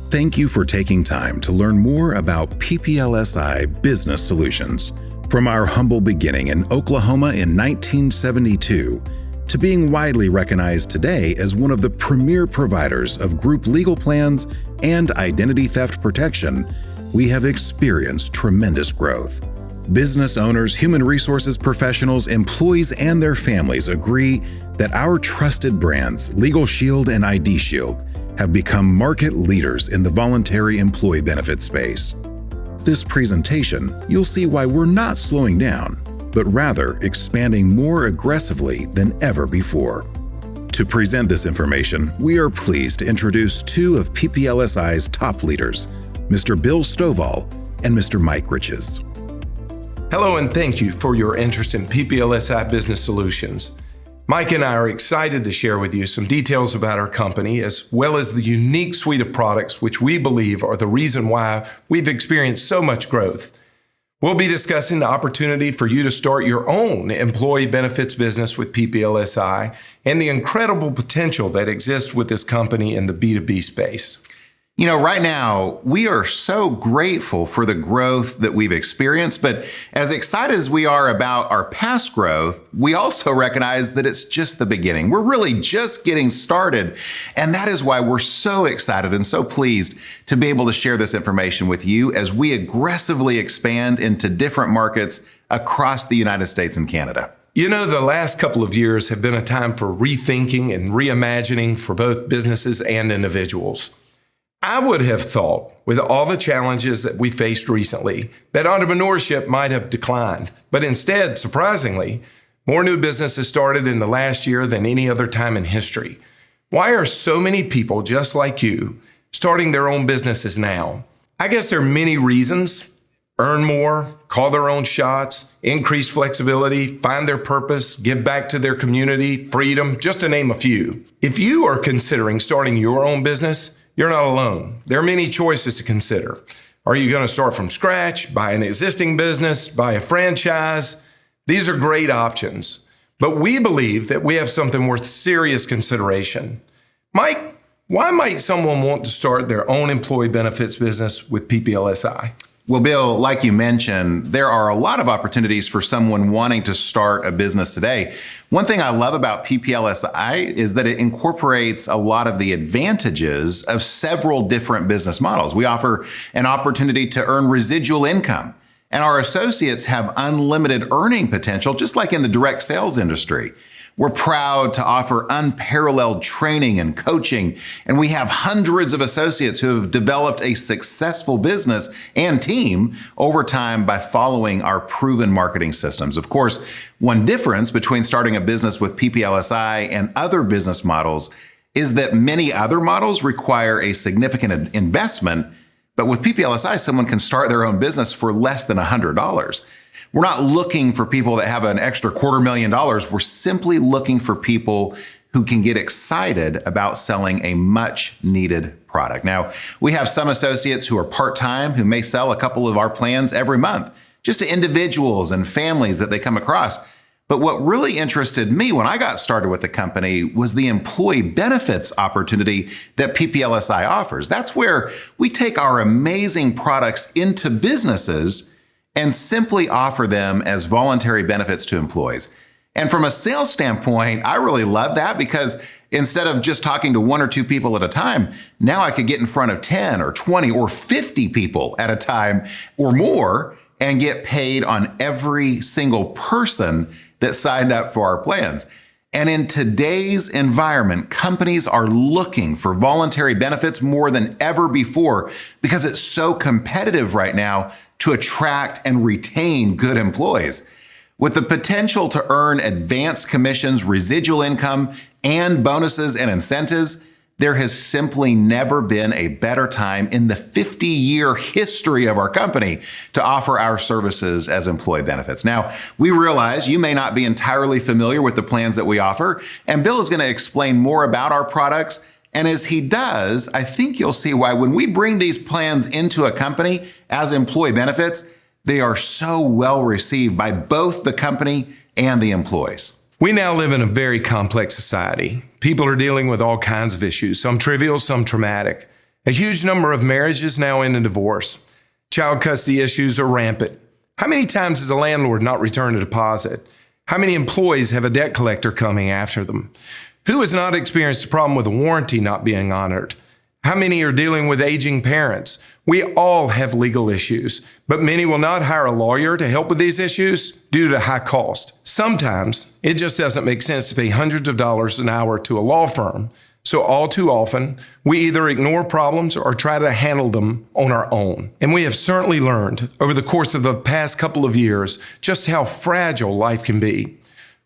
Thank you for taking time to learn more about PPLSI Business Solutions. From our humble beginning in Oklahoma in 1972 to being widely recognized today as one of the premier providers of group legal plans and identity theft protection, we have experienced tremendous growth. Business owners, human resources professionals, employees, and their families agree that our trusted brands, Legal Shield and ID Shield, have become market leaders in the voluntary employee benefit space. This presentation, you'll see why we're not slowing down, but rather expanding more aggressively than ever before. To present this information, we are pleased to introduce two of PPLSI's top leaders, Mr. Bill Stovall and Mr. Mike Riches. Hello, and thank you for your interest in PPLSI Business Solutions. Mike and I are excited to share with you some details about our company, as well as the unique suite of products which we believe are the reason why we've experienced so much growth. We'll be discussing the opportunity for you to start your own employee benefits business with PPLSI and the incredible potential that exists with this company in the B2B space. You know, right now, we are so grateful for the growth that we've experienced, but as excited as we are about our past growth, we also recognize that it's just the beginning. We're really just getting started, and that is why we're so excited and so pleased to be able to share this information with you as we aggressively expand into different markets across the United States and Canada. You know, the last couple of years have been a time for rethinking and reimagining for both businesses and individuals. I would have thought, with all the challenges that we faced recently, that entrepreneurship might have declined. But instead, surprisingly, more new businesses started in the last year than any other time in history. Why are so many people just like you starting their own businesses now? I guess there are many reasons. Earn more, call their own shots, increase flexibility, find their purpose, give back to their community, freedom, just to name a few. If you are considering starting your own business, you're not alone. There are many choices to consider. Are you going to start from scratch, buy an existing business, buy a franchise? These are great options. But we believe that we have something worth serious consideration. Mike, why might someone want to start their own employee benefits business with PPLSI? Well, Bill, like you mentioned, there are a lot of opportunities for someone wanting to start a business today. One thing I love about PPLSI is that it incorporates a lot of the advantages of several different business models. We offer an opportunity to earn residual income, and our associates have unlimited earning potential, just like in the direct sales industry. We're proud to offer unparalleled training and coaching, and we have hundreds of associates who have developed a successful business and team over time by following our proven marketing systems. Of course, one difference between starting a business with PPLSI and other business models is that many other models require a significant investment, but with PPLSI, someone can start their own business for less than $100. We're not looking for people that have an extra $250,000. We're simply looking for people who can get excited about selling a much needed product. Now, we have some associates who are part-time who may sell a couple of our plans every month, just to individuals and families that they come across. But what really interested me when I got started with the company was the employee benefits opportunity that PPLSI offers. That's where we take our amazing products into businesses and simply offer them as voluntary benefits to employees. And from a sales standpoint, I really love that because instead of just talking to one or two people at a time, now I could get in front of 10 or 20 or 50 people at a time or more and get paid on every single person that signed up for our plans. And in today's environment, companies are looking for voluntary benefits more than ever before because it's so competitive right now to attract and retain good employees. With the potential to earn advanced commissions, residual income, and bonuses and incentives, there has simply never been a better time in the 50-year history of our company to offer our services as employee benefits. Now, we realize you may not be entirely familiar with the plans that we offer, and Bill is going to explain more about our products. And as he does, I think you'll see why when we bring these plans into a company as employee benefits, they are so well received by both the company and the employees. We now live in a very complex society. People are dealing with all kinds of issues, some trivial, some traumatic. A huge number of marriages now end in divorce. Child custody issues are rampant. How many times has a landlord not returned a deposit? How many employees have a debt collector coming after them? Who has not experienced a problem with a warranty not being honored? How many are dealing with aging parents? We all have legal issues, but many will not hire a lawyer to help with these issues due to high cost. Sometimes it just doesn't make sense to pay hundreds of dollars an hour to a law firm. So all too often, we either ignore problems or try to handle them on our own. And we have certainly learned over the course of the past couple of years just how fragile life can be.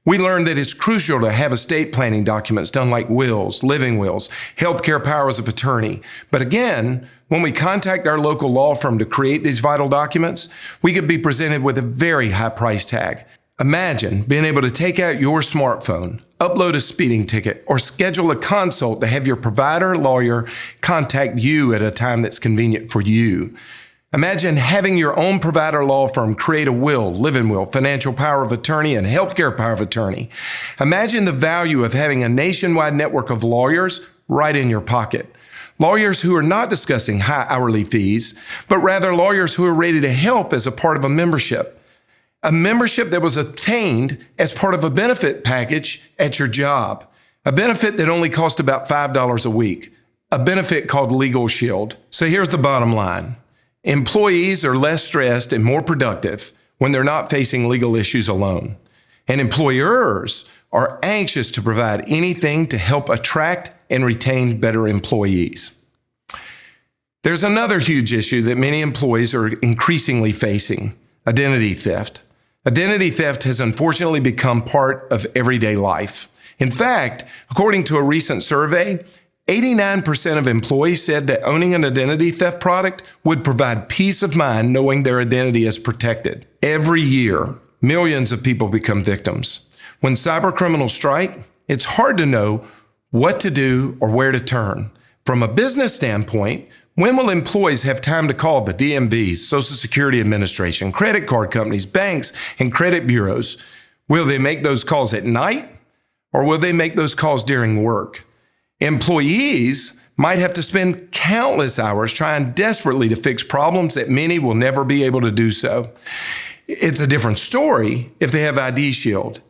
We learned that it's crucial to have estate planning documents done like wills, living wills, healthcare powers of attorney. But again, when we contact our local law firm to create these vital documents, we could be presented with a very high price tag. Imagine being able to take out your smartphone, upload a speeding ticket, or schedule a consult to have your provider lawyer contact you at a time that's convenient for you. Imagine having your own provider law firm create a will, living will, financial power of attorney, and healthcare power of attorney. Imagine the value of having a nationwide network of lawyers right in your pocket. Lawyers who are not discussing high hourly fees, but rather lawyers who are ready to help as a part of a membership. A membership that was obtained as part of a benefit package at your job. A benefit that only cost about $5 a week. A benefit called Legal Shield. So here's the bottom line. Employees are less stressed and more productive when they're not facing legal issues alone. And employers are anxious to provide anything to help attract and retain better employees. There's another huge issue that many employees are increasingly facing: identity theft. Identity theft has unfortunately become part of everyday life. In fact, according to a recent survey, 89% of employees said that owning an identity theft product would provide peace of mind knowing their identity is protected. Every year, millions of people become victims. When cyber criminals strike, it's hard to know what to do or where to turn. From a business standpoint, when will employees have time to call the DMV, Social Security Administration, credit card companies, banks, and credit bureaus? Will they make those calls at night, or will they make those calls during work? Employees might have to spend countless hours trying desperately to fix problems that many will never be able to do so. It's a different story if they have ID Shield.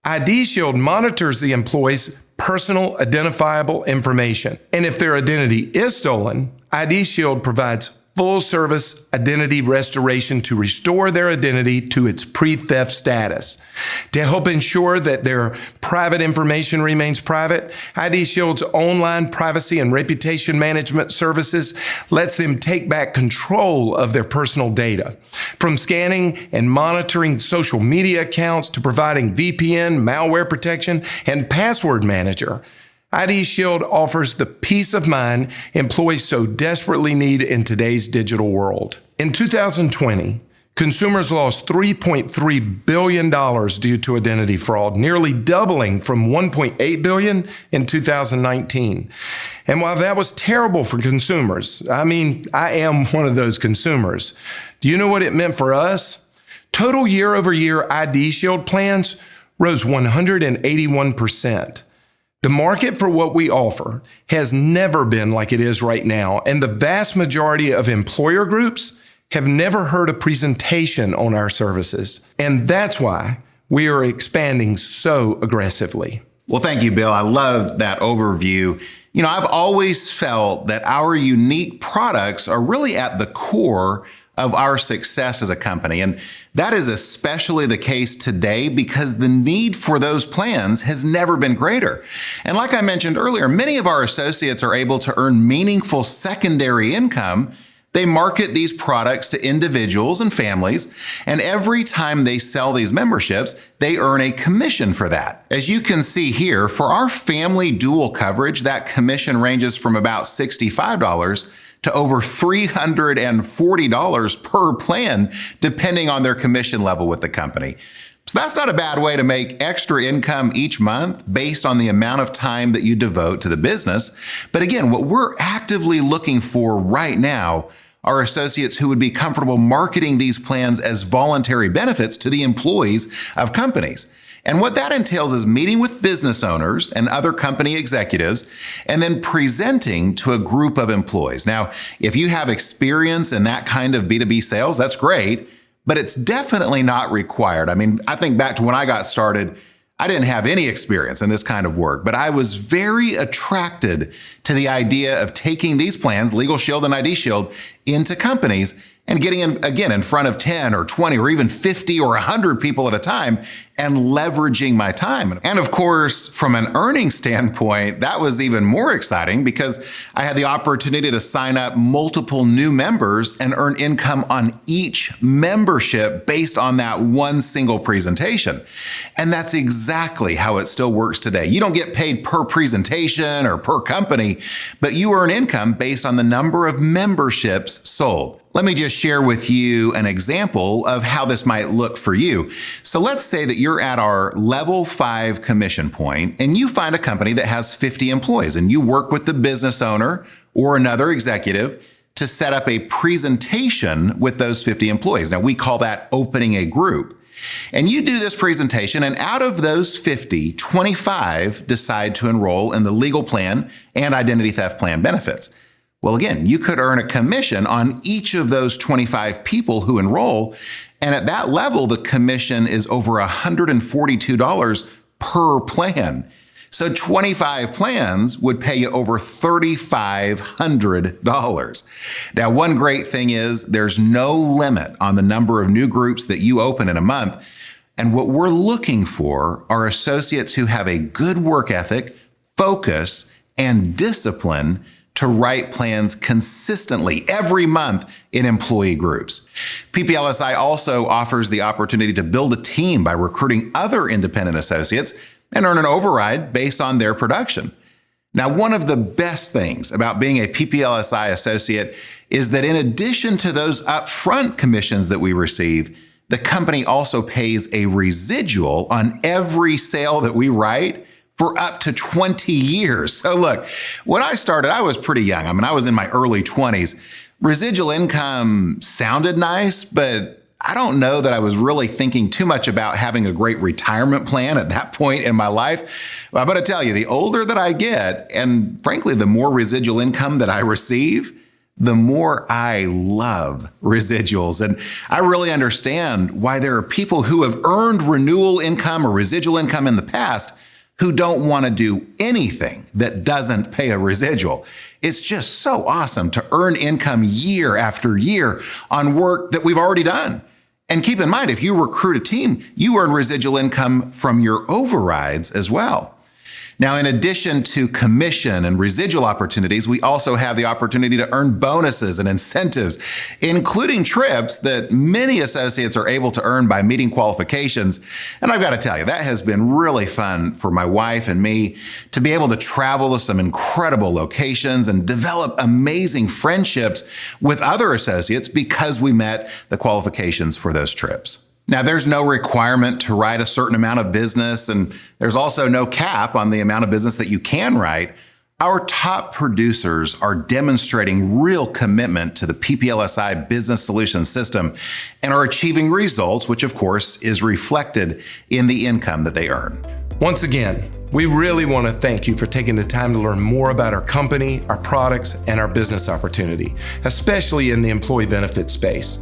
ID Shield monitors the employee's personal identifiable information. And if their identity is stolen, ID Shield provides full service identity restoration to restore their identity to its pre-theft status. To help ensure that their private information remains private, ID Shield's online privacy and reputation management services lets them take back control of their personal data. From scanning and monitoring social media accounts to providing VPN, malware protection, and password manager, ID Shield offers the peace of mind employees so desperately need in today's digital world. In 2020, consumers lost $3.3 billion due to identity fraud, nearly doubling from $1.8 billion in 2019. And while that was terrible for consumers, I am one of those consumers. Do you know what it meant for us? Total year-over-year ID Shield plans rose 181%. The market for what we offer has never been like it is right now, and the vast majority of employer groups have never heard a presentation on our services. And that's why we are expanding so aggressively. Well, thank you, Bill. I loved that overview. I've always felt that our unique products are really at the core of our success as a company. And that is especially the case today because the need for those plans has never been greater. And like I mentioned earlier, many of our associates are able to earn meaningful secondary income. They market these products to individuals and families, and every time they sell these memberships, they earn a commission for that. As you can see here, for our family dual coverage, that commission ranges from about $65 to over $340 per plan, depending on their commission level with the company. So that's not a bad way to make extra income each month based on the amount of time that you devote to the business. But again, what we're actively looking for right now are associates who would be comfortable marketing these plans as voluntary benefits to the employees of companies. And what that entails is meeting with business owners and other company executives, and then presenting to a group of employees. Now, if you have experience in that kind of B2B sales, that's great, but it's definitely not required. I mean, I think back to when I got started, I didn't have any experience in this kind of work, but I was very attracted to the idea of taking these plans, Legal Shield and ID Shield, into companies and getting in front of 10 or 20 or even 50 or 100 people at a time and leveraging my time. And of course, from an earning standpoint, that was even more exciting because I had the opportunity to sign up multiple new members and earn income on each membership based on that one single presentation. And that's exactly how it still works today. You don't get paid per presentation or per company, but you earn income based on the number of memberships sold. Let me just share with you an example of how this might look for you. So let's say that you're at our level 5 commission point and you find a company that has 50 employees and you work with the business owner or another executive to set up a presentation with those 50 employees. Now we call that opening a group. And you do this presentation, and out of those 50, 25 decide to enroll in the legal plan and identity theft plan benefits. Well, again, you could earn a commission on each of those 25 people who enroll. And at that level, the commission is over $142 per plan. So 25 plans would pay you over $3,500. Now, one great thing is there's no limit on the number of new groups that you open in a month. And what we're looking for are associates who have a good work ethic, focus, and discipline to write plans consistently every month in employee groups. PPLSI also offers the opportunity to build a team by recruiting other independent associates and earn an override based on their production. Now, one of the best things about being a PPLSI associate is that in addition to those upfront commissions that we receive, the company also pays a residual on every sale that we write for up to 20 years. So look, when I started, I was pretty young. I mean, I was in my early 20s. Residual income sounded nice, but I don't know that I was really thinking too much about having a great retirement plan at that point in my life. Well, I'm going to tell you, the older that I get, and frankly, the more residual income that I receive, the more I love residuals. And I really understand why there are people who have earned renewal income or residual income in the past who don't want to do anything that doesn't pay a residual. It's just so awesome to earn income year after year on work that we've already done. And keep in mind, if you recruit a team, you earn residual income from your overrides as well. Now, in addition to commission and residual opportunities, we also have the opportunity to earn bonuses and incentives, including trips that many associates are able to earn by meeting qualifications. And I've got to tell you, that has been really fun for my wife and me to be able to travel to some incredible locations and develop amazing friendships with other associates because we met the qualifications for those trips. Now, there's no requirement to write a certain amount of business, and there's also no cap on the amount of business that you can write. Our top producers are demonstrating real commitment to the PPLSI business solution system and are achieving results, which of course is reflected in the income that they earn. Once again, we really want to thank you for taking the time to learn more about our company, our products, and our business opportunity, especially in the employee benefit space.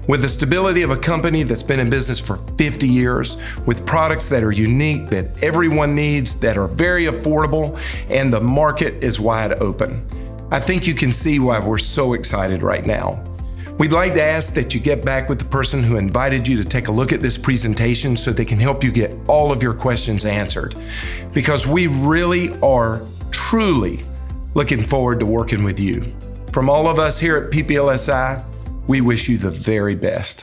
With the stability of a company that's been in business for 50 years, with products that are unique, that everyone needs, that are very affordable, and the market is wide open, I think you can see why we're so excited right now. We'd like to ask that you get back with the person who invited you to take a look at this presentation so they can help you get all of your questions answered, because we really are truly looking forward to working with you. From all of us here at PPLSI, we wish you the very best.